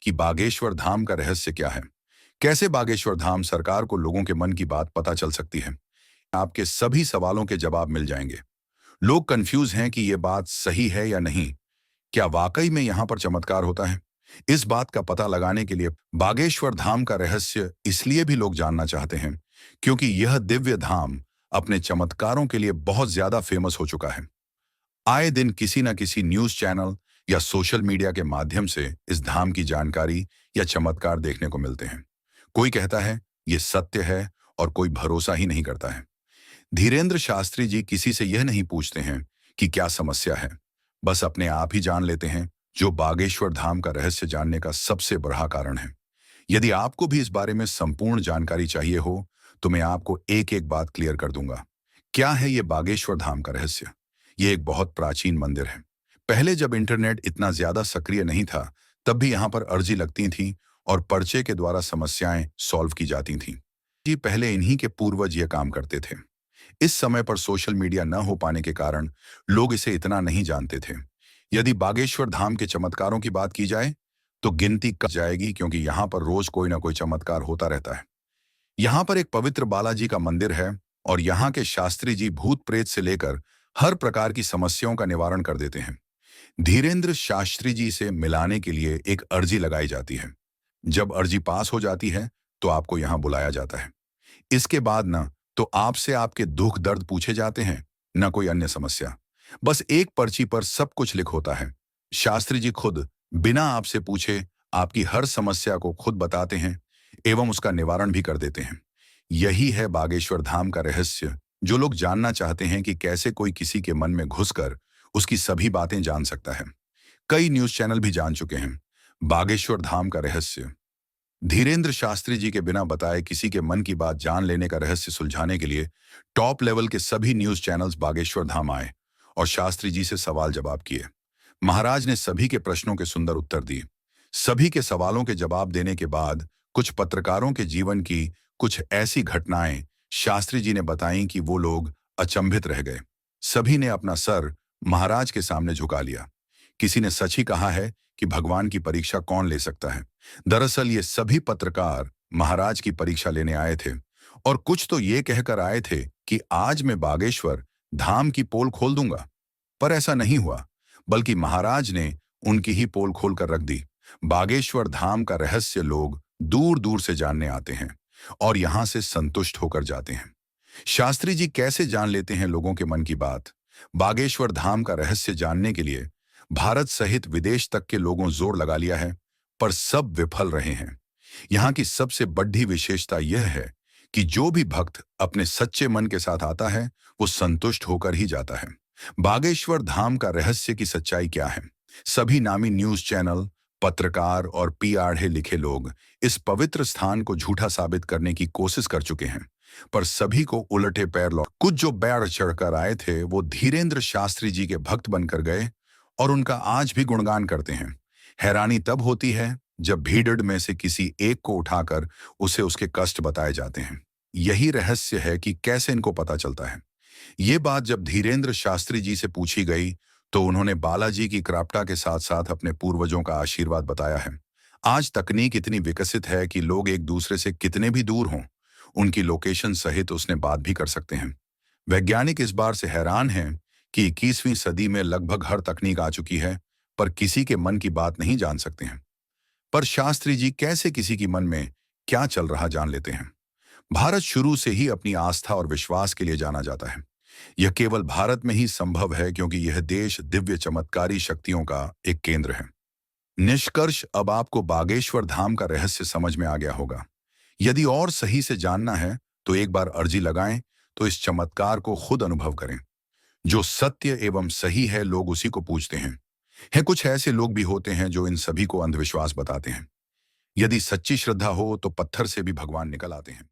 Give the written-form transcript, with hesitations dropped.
कि बागेश्वर धाम का रहस्य क्या है। कैसे बागेश्वर धाम सरकार को लोगों के मन की बात पता चल सकती है। आपके सभी सवालों के जवाब मिल जाएंगे। लोग कंफ्यूज हैं कि ये बात सही है या नहीं। क्या वाकई में यहाँ पर चमत्कार होता है? इस बात का पता लगाने के लिए बागेश्वर धाम का रहस्य इसलिए भी लोग जानना चाहते हैं क्योंकि यह दिव्य धाम अपने चमत्कारों के लिए बहुत ज्यादा फेमस हो चुका है। आए दिन किसी न किसी न्यूज चैनल या सोशल मीडिया के माध्यम से इस धाम की जानकारी या चमत्कार देखने को मिलते हैं। कोई कहता है ये सत्य है और कोई भरोसा ही नहीं करता है। धीरेन्द्र शास्त्री जी किसी से यह नहीं पूछते हैं कि क्या समस्या है, बस अपने आप ही जान लेते हैं, जो बागेश्वर धाम का रहस्य जानने का सबसे बड़ा कारण है। यदि आपको भी इस बारे में संपूर्ण जानकारी चाहिए हो तो मैं आपको एक एक बात क्लियर कर दूंगा। क्या है ये बागेश्वर धाम का रहस्य? ये एक बहुत प्राचीन मंदिर है। पहले जब इंटरनेट इतना ज्यादा सक्रिय नहीं था तब भी यहाँ पर अर्जी लगती थी और पर्चे के द्वारा समस्याएं सॉल्व की जाती थीं। जी पहले इन्हीं के पूर्वज ये काम करते थे। इस समय पर सोशल मीडिया न हो पाने के कारण लोग इसे इतना नहीं जानते थे। यदि बागेश्वर धाम के चमत्कारों की बात की जाए तो गिनती कट जाएगी क्योंकि यहाँ पर रोज कोई ना कोई चमत्कार होता रहता है। यहाँ पर एक पवित्र बालाजी का मंदिर है और यहाँ के शास्त्री जी भूत प्रेत से लेकर हर प्रकार की समस्याओं का निवारण कर देते हैं। धीरेन्द्र शास्त्री जी से मिलाने के लिए एक अर्जी लगाई जाती है। जब अर्जी पास हो जाती है तो आपको यहाँ बुलाया जाता है। इसके बाद न तो आपसे आपके दुख दर्द पूछे जाते हैं, न कोई अन्य समस्या। बस एक पर्ची पर सब कुछ लिख होता है। शास्त्री जी खुद बिना आपसे पूछे आपकी हर समस्या को खुद बताते हैं एवं उसका निवारण भी कर देते हैं। यही है बागेश्वर धाम का रहस्य, जो लोग जानना चाहते हैं कि कैसे कोई किसी के मन में घुसकर उसकी सभी बातें जान सकता है। कई न्यूज चैनल भी जान चुके हैं बागेश्वर धाम का रहस्य। धीरेन्द्र शास्त्री जी के बिना बताए किसी के मन की बात जान लेने का रहस्य सुलझाने के लिए टॉप लेवल के सभी न्यूज चैनल्स बागेश्वर धाम आए और शास्त्री जी से सवाल जवाब किए। महाराज ने सभी के प्रश्नों के सुंदर उत्तर दिए। सभी के सवालों के जवाब देने के बाद कुछ पत्रकारों के जीवन की कुछ ऐसी घटनाएं शास्त्री जी ने बताई कि वो लोग अचंभित रह गए। सभी ने अपना सर महाराज के सामने झुका लिया। किसी ने सच ही कहा है कि भगवान की परीक्षा कौन ले सकता है। दरअसल ये सभी पत्रकार महाराज की परीक्षा लेने आए थे और कुछ तो ये कहकर आए थे कि आज मैं बागेश्वर धाम की पोल खोल दूंगा। पर ऐसा नहीं हुआ, बल्कि महाराज ने उनकी ही पोल खोल कर रख दी। बागेश्वर धाम का रहस्य लोग दूर दूर से जानने आते हैं और यहां से संतुष्ट होकर जाते हैं। शास्त्री जी कैसे जान लेते हैं लोगों के मन की बात? बागेश्वर धाम का रहस्य जानने के लिए भारत सहित विदेश तक के लोगों जोर लगा लिया है, पर सब विफल रहे हैं। यहाँ की सबसे बड़ी विशेषता यह है कि जो भी भक्त अपने सच्चे मन के साथ आता है वो संतुष्ट होकर ही जाता है। बागेश्वर धाम का रहस्य की सच्चाई क्या है? सभी नामी न्यूज चैनल, पत्रकार और पीआढ़े लिखे लोग इस पवित्र स्थान को झूठा साबित करने की कोशिश कर चुके हैं, पर सभी को उलटे पैर लौट। कुछ जो बैर चढ़कर आए थे वो धीरेन्द्र शास्त्री जी के भक्त बनकर गए और उनका आज भी गुणगान करते हैं। हैरानी तब होती है जब भीड़ में से किसी एक को उठाकर उसे उसके कष्ट बताए जाते हैं। यही रहस्य है कि कैसे इनको पता चलता है। ये बात जब धीरेन्द्र शास्त्री जी से पूछी गई तो उन्होंने बालाजी की कृपा के साथ साथ अपने पूर्वजों का आशीर्वाद बताया है। आज तकनीक इतनी विकसित है कि लोग एक दूसरे से कितने भी दूर हों, उनकी लोकेशन सहित उसने बात भी कर सकते हैं। वैज्ञानिक इस बार से हैरान हैं कि 21वीं सदी में लगभग हर तकनीक आ चुकी है, पर किसी के मन की बात नहीं जान सकते हैं। पर शास्त्री जी कैसे किसी की मन में क्या चल रहा जान लेते हैं? भारत शुरू से ही अपनी आस्था और विश्वास के लिए जाना जाता है। यह केवल भारत में ही संभव है क्योंकि यह देश दिव्य चमत्कारी शक्तियों का एक केंद्र है। निष्कर्ष, अब आपको बागेश्वर धाम का रहस्य समझ में आ गया होगा। यदि और सही से जानना है तो एक बार अर्जी लगाएं तो इस चमत्कार को खुद अनुभव करें। जो सत्य एवं सही है लोग उसी को पूछते हैं। कुछ ऐसे लोग भी होते हैं जो इन सभी को अंधविश्वास बताते हैं। यदि सच्ची श्रद्धा हो तो पत्थर से भी भगवान निकल आते हैं।